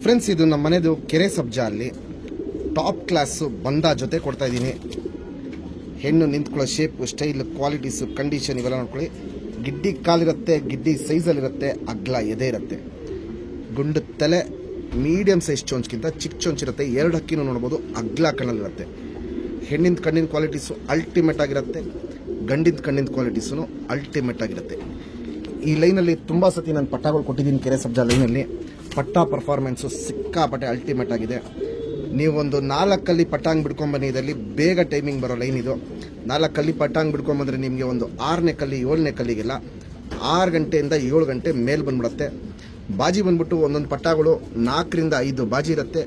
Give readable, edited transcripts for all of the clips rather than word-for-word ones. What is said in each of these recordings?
Friends, ಇದು ನಮ್ಮ ಮನೆದು ಕೆರೆ ಸಬ್ಜಾ ಅಲ್ಲಿ ಟಾಪ್ ಕ್ಲಾಸ್ ಬಂದ ಜೊತೆ ಕೊಡ್ತಾ ಇದ್ದೀನಿ. ಹೆಣ್ಣು ನಿಂತ್ಕೊಳ್ಳೋ ಶೇಪ್, ಸ್ಟೈಲ್, ಕ್ವಾಲಿಟೀಸು, ಕಂಡೀಷನ್ ಇವೆಲ್ಲ ನೋಡ್ಕೊಳ್ಳಿ. ಗಿಡ್ಡಿ ಕಾಲಿರುತ್ತೆ, ಗಿಡ್ಡಿ ಸೈಜಲ್ಲಿರುತ್ತೆ, ಅಗ್ಲ ಎದೆ ಇರುತ್ತೆ, ಗುಂಡು ತಲೆ, ಮೀಡಿಯಂ ಸೈಜ್ ಚೊಂಚ್ಗಿಂತ ಚಿಕ್ಕ ಚೊಂಚಿರುತ್ತೆ. 2 ಹಕ್ಕಿನೂ ನೋಡ್ಬೋದು, ಅಗ್ಲ ಕಣ್ಣಲ್ಲಿರುತ್ತೆ. ಹೆಣ್ಣಿನ ಕಣ್ಣಿನ ಕ್ವಾಲಿಟೀಸು ಅಲ್ಟಿಮೇಟ್ ಆಗಿರುತ್ತೆ, ಗಂಡಿನ ಕಣ್ಣಿನ ಕ್ವಾಲಿಟೀಸು ಅಲ್ಟಿಮೇಟ್ ಆಗಿರುತ್ತೆ. ಈ ಲೈನಲ್ಲಿ ತುಂಬ ಸತಿ ನಾನು ಪಟ್ಟಾಗಳು ಕೊಟ್ಟಿದ್ದೀನಿ. ಕೆರೆ ಸಬ್ಜಾ ಲೈನಲ್ಲಿ ಪಟ್ಟ ಪರ್ಫಾರ್ಮೆನ್ಸು ಸಿಕ್ಕಾಪಟ್ಟೆ ಅಲ್ಟಿಮೇಟ್ ಆಗಿದೆ. ನೀವೊಂದು 4 ಅಲ್ಲಿ ಪಟ್ಟಾಂಗ್ ಬಿಡ್ಕೊಂಬನ್ನಿ. ಇದರಲ್ಲಿ ಬೇಗ ಟೈಮಿಂಗ್ ಬರೋ ಲೈನ್ ಇದು. 4 ಅಲ್ಲಿ ಪಟ್ಟಾಂಗ್ ಬಿಡ್ಕೊಂಬಂದ್ರೆ ನಿಮಗೆ ಒಂದು 6ನೇ ಕಲ್ಲಿ 7ನೇ ಕಲ್ಲಿಗೆಲ್ಲ 6 ಗಂಟೆಯಿಂದ 7 ಗಂಟೆ ಮೇಲೆ ಬಂದ್ಬಿಡುತ್ತೆ. ಬಾಜಿ ಬಂದ್ಬಿಟ್ಟು ಒಂದೊಂದು ಪಟ್ಟಾಗಳು 4 ರಿಂದ 5 ಬಾಜಿ ಇರುತ್ತೆ.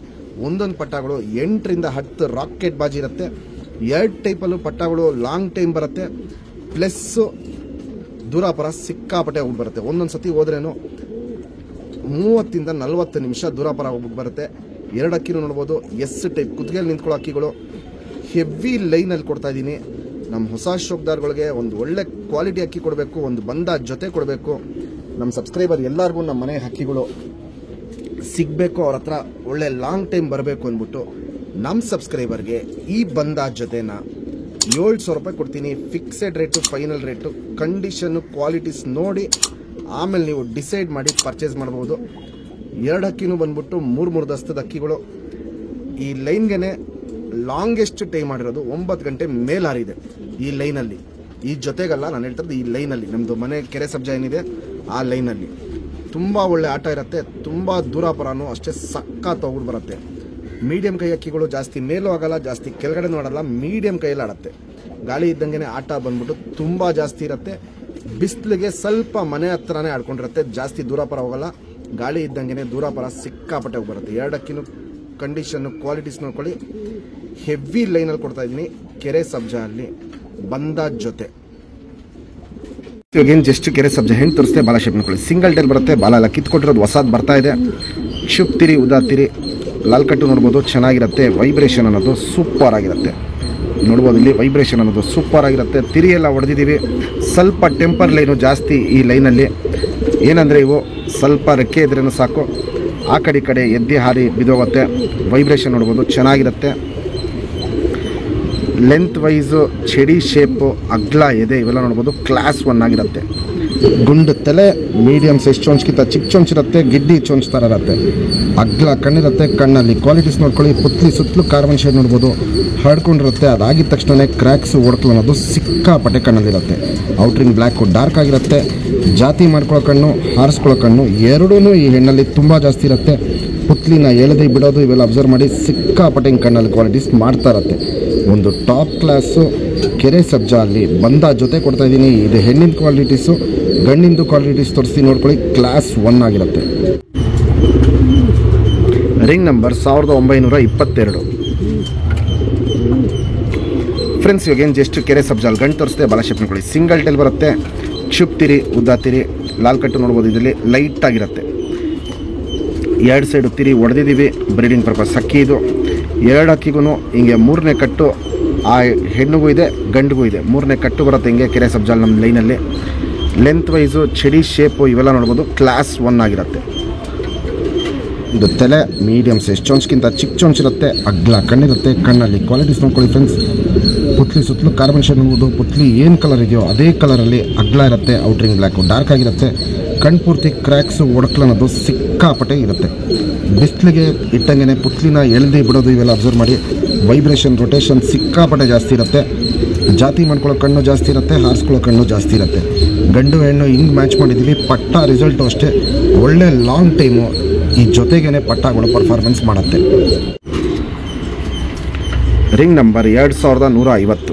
ಒಂದೊಂದು ಪಟ್ಟಾಗಳು 8 ರಿಂದ 10 ರಾಕೆಟ್ ಬಾಜಿ ಇರುತ್ತೆ. 2 ಟೈಪಲ್ಲೂ ಪಟ್ಟಾಗಳು ಲಾಂಗ್ ಟೈಮ್ ಬರುತ್ತೆ. ಪ್ಲಸ್ಸು ದೂರಾಪರ ಸಿಕ್ಕಾಪಟ್ಟೆ ಹೋಗ್ಬಿಟ್ಟು ಬರುತ್ತೆ. ಒಂದೊಂದು ಸತಿ ಹೋದ್ರೇನು 30 ರಿಂದ 40 ನಿಮಿಷ ದೂರಾಪರ ಹೋಗ್ಬಿಟ್ಟು ಬರುತ್ತೆ. 2 ಅಕ್ಕಿನೂ ನೋಡ್ಬೋದು. ಎಸ್ ಟೈಪ್ ಕುತ್ತಿಗೆಯಲ್ಲಿ ನಿಂತ್ಕೊಳ್ಳೋ ಅಕ್ಕಿಗಳು ಹೆವಿ ಲೈನಲ್ಲಿ ಕೊಡ್ತಾ ಇದ್ದೀನಿ. ನಮ್ಮ ಹೊಸ ಶೋಕ್ದಾರ್ಗಳಿಗೆ ಒಂದು ಒಳ್ಳೆ ಕ್ವಾಲಿಟಿ ಅಕ್ಕಿ ಕೊಡಬೇಕು, ಒಂದು ಬಂದ ಜೊತೆ ಕೊಡಬೇಕು. ನಮ್ಮ ಸಬ್ಸ್ಕ್ರೈಬರ್ ಎಲ್ಲರಿಗೂ ನಮ್ಮ ಮನೆ ಹಕ್ಕಿಗಳು ಸಿಗಬೇಕು, ಅವ್ರ ಹತ್ರ ಒಳ್ಳೆ ಲಾಂಗ್ ಟೈಮ್ ಬರಬೇಕು ಅಂದ್ಬಿಟ್ಟು ನಮ್ಮ ಸಬ್ಸ್ಕ್ರೈಬರ್ಗೆ ಈ ಬಂದ ಜೊತೆನ 700 ರೂಪಾಯಿ ಕೊಡ್ತೀನಿ. Fixed rate, final rate, condition, qualities ನೋಡಿ ಆಮೇಲೆ ನೀವು ಡಿಸೈಡ್ ಮಾಡಿ ಪರ್ಚೇಸ್ ಮಾಡ್ಬೋದು. 2 ಹಕ್ಕಿನೂ ಬಂದ್ಬಿಟ್ಟು 3 ದಸ್ತದ ಅಕ್ಕಿಗಳು. ಈ ಲೈನ್ಗೆ ಲಾಂಗೆಸ್ಟ್ ಟೈಮ್ ಮಾಡಿರೋದು 9 ಗಂಟೆ ಮೇಲಾರಿದೆ ಈ ಲೈನಲ್ಲಿ. ಈ ಜೊತೆಗಲ್ಲ, ನಾನು ಹೇಳ್ತಿರೋದು ಈ ಲೈನಲ್ಲಿ. ನಮ್ಮದು ಮನೆ ಕೆರೆ ಸಬ್ಜಾ ಏನಿದೆ ಆ ಲೈನಲ್ಲಿ ತುಂಬ ಒಳ್ಳೆ ಆಟ ಇರುತ್ತೆ. ತುಂಬ ದೂರಾಪರನೂ ಅಷ್ಟೇ ಸಕ್ಕತ್ ಹೋಗ್ಬಿಟ್ಟು ಬರುತ್ತೆ. ಮೀಡಿಯಂ ಕೈ ಅಕ್ಕಿಗಳು ಜಾಸ್ತಿ ಮೇಲೂ ಆಗಲ್ಲ, ಜಾಸ್ತಿ ಕೆಳಗಡೆನೂ ಆಡಲ್ಲ, ಮೀಡಿಯಂ ಕೈಯಲ್ಲಿ ಆಡುತ್ತೆ. ಗಾಳಿ ಇದ್ದಂಗೆ ಆಟ ಬಂದ್ಬಿಟ್ಟು ತುಂಬ ಜಾಸ್ತಿ ಇರುತ್ತೆ. ಬಿಸಿಲಿಗೆ ಸ್ವಲ್ಪ ಮನೆ ಹತ್ರನೇ ಆಡ್ಕೊಂಡಿರುತ್ತೆ, ಜಾಸ್ತಿ ದೂರಾಪರ ಹೋಗಲ್ಲ. ಗಾಳಿ ಇದ್ದಂಗೆ ದೂರಾಪರ ಸಿಕ್ಕಾಪಟ್ಟೆ ಹೋಗಿ ಬರುತ್ತೆ. 2 ಅಕ್ಕಿನೂ ಕಂಡೀಷನ್ನು, ಕ್ವಾಲಿಟೀಸ್ ನೋಡ್ಕೊಳ್ಳಿ. ಹೆವಿ ಲೈನಲ್ಲಿ ಕೊಡ್ತಾ ಇದ್ದೀನಿ ಕೆರೆ ಸಬ್ಜಾ ಅಲ್ಲಿ ಬಂದ ಜೊತೆ. ಇವಾಗೇನು ಜಸ್ಟ್ ಕೆರೆ ಸಬ್ಜಾ ಹೆಣ್ಣು ತೋರಿಸ್ತೆ, ಬಾಲ ಶೇಪ್ ನೋಡ್ಕೊಳ್ಳಿ. ಸಿಂಗಲ್ ಟೈಲ್ ಬರುತ್ತೆ, ಬಾಲ ಎಲ್ಲ ಕಿತ್ಕೊಟ್ಟಿರೋದು ಹೊಸದು ಬರ್ತಾ ಇದೆ. ಶುಪ್ತಿರಿ ಉದಾತಿರಿ ಲಾಲ್ ಕಟ್ಟು ನೋಡ್ಬೋದು, ಚೆನ್ನಾಗಿರುತ್ತೆ. ವೈಬ್ರೇಷನ್ ಅನ್ನೋದು ಸೂಪರ್ ಆಗಿರುತ್ತೆ. ನೋಡ್ಬೋದು ಇಲ್ಲಿ ವೈಬ್ರೇಷನ್ ಅನ್ನೋದು ಸೂಪರ್ ಆಗಿರುತ್ತೆ. ತಿರಿ ಎಲ್ಲ ಹೊಡೆದಿದ್ದೀವಿ. ಸ್ವಲ್ಪ ಟೆಂಪರ್ ಲೈನು ಜಾಸ್ತಿ ಈ ಲೈನಲ್ಲಿ. ಏನಂದರೆ ಇವು ಸ್ವಲ್ಪ ರೆಕ್ಕೆ ಇದ್ರೂ ಸಾಕು, ಆ ಕಡೆ ಎದ್ದಿ ಹಾರಿ ಬಿದ್ದೋಗುತ್ತೆ. ವೈಬ್ರೇಷನ್ ನೋಡ್ಬೋದು, ಚೆನ್ನಾಗಿರುತ್ತೆ. ಲೆಂತ್ ವೈಸು, ಚೆಡಿ ಶೇಪು, ಅಗ್ಲ ಎದೆ ಇವೆಲ್ಲ ನೋಡ್ಬೋದು. ಕ್ಲಾಸ್ 1 ಆಗಿರುತ್ತೆ. ಗುಂಡು ತಲೆ, ಮೀಡಿಯಂ ಸೈಜ್ ಚೊಂಚ್ಗಿಂತ ಚಿಕ್ಕ ಚೊಂಚಿರುತ್ತೆ, ಗಿಡ್ಡಿ ಚೊಂಚ್ ಥರ ಇರುತ್ತೆ. ಅಗ್ಲ ಕಣ್ಣಿರುತ್ತೆ. ಕಣ್ಣಲ್ಲಿ ಕ್ವಾಲಿಟೀಸ್ ನೋಡ್ಕೊಳ್ಳಿ. ಪುತ್ಲಿ ಸುತ್ತಲೂ ಕಾರ್ಬನ್ ಶೇಡ್ ನೋಡ್ಬೋದು, ಹರ್ಕೊಂಡಿರುತ್ತೆ. ಅದಾಗಿದ ತಕ್ಷಣ ಕ್ರ್ಯಾಕ್ಸ್ ಒಡ್ಕಲು ಅನ್ನೋದು ಸಿಕ್ಕಾಪಟ್ಟೆ ಕಣ್ಣಲ್ಲಿರುತ್ತೆ. ಔಟ್ರಿಂಗ್ ಬ್ಲ್ಯಾಕು ಡಾರ್ಕ್ ಆಗಿರುತ್ತೆ. ಜಾತಿ ಮಾಡ್ಕೊಳ್ಳೋ ಕಣ್ಣು, ಹಾರಿಸ್ಕೊಳ್ಳೋ ಕಣ್ಣು ಎರಡೂ ಈ ಹೆಣ್ಣಲ್ಲಿ ತುಂಬ ಜಾಸ್ತಿ ಇರುತ್ತೆ. ಪುತ್ಲಿನ ಎಳೆದು ಬಿಡೋದು ಇವೆಲ್ಲ ಅಬ್ಸರ್ವ್ ಮಾಡಿ ಸಿಕ್ಕಾಪಟ್ಟೆ ಹಿಂಗೆ ಕಣ್ಣಲ್ಲಿ ಕ್ವಾಲಿಟೀಸ್ ಮಾಡ್ತಾ ಇರುತ್ತೆ. ಒಂದು ಟಾಪ್ ಕ್ಲಾಸು ಕೆರೆ ಸಬ್ಜಾ ಅಲ್ಲಿ ಬಂದ ಜೊತೆ ಕೊಡ್ತಾ ಇದ್ದೀನಿ. ಇದು ಹೆಣ್ಣಿನ ಕ್ವಾಲಿಟೀಸು, ಗಂಡಿಂದು ಕ್ವಾಲಿಟೀಸ್ ತೋರಿಸಿ ನೋಡ್ಕೊಳ್ಳಿ. ಕ್ಲಾಸ್ 1 ಆಗಿರುತ್ತೆ. Ring number 1922. ಫ್ರೆಂಡ್ಸ್, ಇವಾಗೇನು ಜಸ್ಟ್ ಕೆರೆ ಸಬ್ಜಾಲ್ ಗಂಟು ತೋರಿಸ್ತೆ, ಬಾಲ ಶೇಪ್ ನೋಡ್ಕೊಳ್ಳಿ. ಸಿಂಗಲ್ ಟೈಲ್ ಬರುತ್ತೆ. ಕ್ಷುಪ್ತಿರಿ ಉದ್ದಾತಿರಿ ಲಾಲ್ ಕಟ್ಟು ನೋಡ್ಬೋದು. ಇದರಲ್ಲಿ ಲೈಟ್ ಆಗಿರುತ್ತೆ. 2 ಸೈಡು ತಿರಿ ಹೊಡೆದಿದ್ದೀವಿ, ಬ್ರೀಡಿಂಗ್ ಪರ್ಪಸ್ ಅಕ್ಕಿ ಇದು. 2 ಅಕ್ಕಿಗೂ ಹಿಂಗೆ 3ನೇ ಕಟ್ಟು ಆ ಹೆಣ್ಣಿಗೂ ಇದೆ, ಗಂಡಿಗೂ ಇದೆ. 3ನೇ ಕಟ್ಟು ಬರುತ್ತೆ ಹಿಂಗೆ ಕೆರೆ ಸಬ್ಜಾಲ್ ನಮ್ಮ ಲೈನಲ್ಲಿ. ಲೆಂತ್ ವೈಸು, ಚೆಡಿ ಶೇಪು ಇವೆಲ್ಲ ನೋಡ್ಬೋದು. ಕ್ಲಾಸ್ 1 ಆಗಿರುತ್ತೆ. ಇದು ತಲೆ ಮೀಡಿಯಂ ಸೈಜ್ ಚೊಂಚ್ಗಿಂತ ಚಿಕ್ಕ ಚೊಂಚಿರುತ್ತೆ, ಅಗ್ಲ ಕಣ್ಣಿರುತ್ತೆ. ಕಣ್ಣಲ್ಲಿ ಕ್ವಾಲಿಟೀಸ್ ನೋಡ್ಕೊಳ್ಳಿ ಫ್ರೆಂಡ್ಸ್. ಪುತ್ಲಿ ಸುತ್ತಲೂ ಕಾರ್ಬನ್ ಶೇಡ್ ನೋಡ್ಬೋದು. ಪುತ್ಲಿ ಏನು ಕಲರ್ ಇದೆಯೋ ಅದೇ ಕಲರಲ್ಲಿ ಅಗ್ಲ ಇರುತ್ತೆ. ಔಟ್ರಿಂಗ್ ಬ್ಲ್ಯಾಕು ಡಾರ್ಕ್ ಆಗಿರುತ್ತೆ. ಕಣ್ಣು ಪೂರ್ತಿ ಕ್ರ್ಯಾಕ್ಸು ಒಡಕಲು ಅನ್ನೋದು ಸಿಕ್ಕಾಪಟ್ಟೆ ಇರುತ್ತೆ. ಬಿಸಿಲಿಗೆ ಇಟ್ಟಂಗೆ ಪುತ್ಲಿನ ಎಳೆದು ಬಿಡೋದು ಇವೆಲ್ಲ ಅಬ್ಸರ್ವ್ ಮಾಡಿ. ವೈಬ್ರೇಷನ್, ರೊಟೇಷನ್ ಸಿಕ್ಕಾಪಟ್ಟೆ ಜಾಸ್ತಿ ಇರುತ್ತೆ. ಜಾತಿ ಮಾಡ್ಕೊಳ್ಳೋ ಕಣ್ಣು ಜಾಸ್ತಿ ಇರುತ್ತೆ, ಹಾರಿಸ್ಕೊಳ್ಳೋ ಕಣ್ಣು ಜಾಸ್ತಿ ಇರುತ್ತೆ. ಗಂಡು ಹೆಣ್ಣು ಹಿಂಗೆ ಮ್ಯಾಚ್ ಮಾಡಿದ್ದೀವಿ. ಪಟ್ಟ ರಿಸಲ್ಟು ಅಷ್ಟೇ ಒಳ್ಳೆ ಲಾಂಗ್ ಟೈಮು ಈ ಜೊತೆಗೇ ಪಟ್ಟಗಳು ಪರ್ಫಾರ್ಮೆನ್ಸ್ ಮಾಡುತ್ತೆ. Ring number 2150.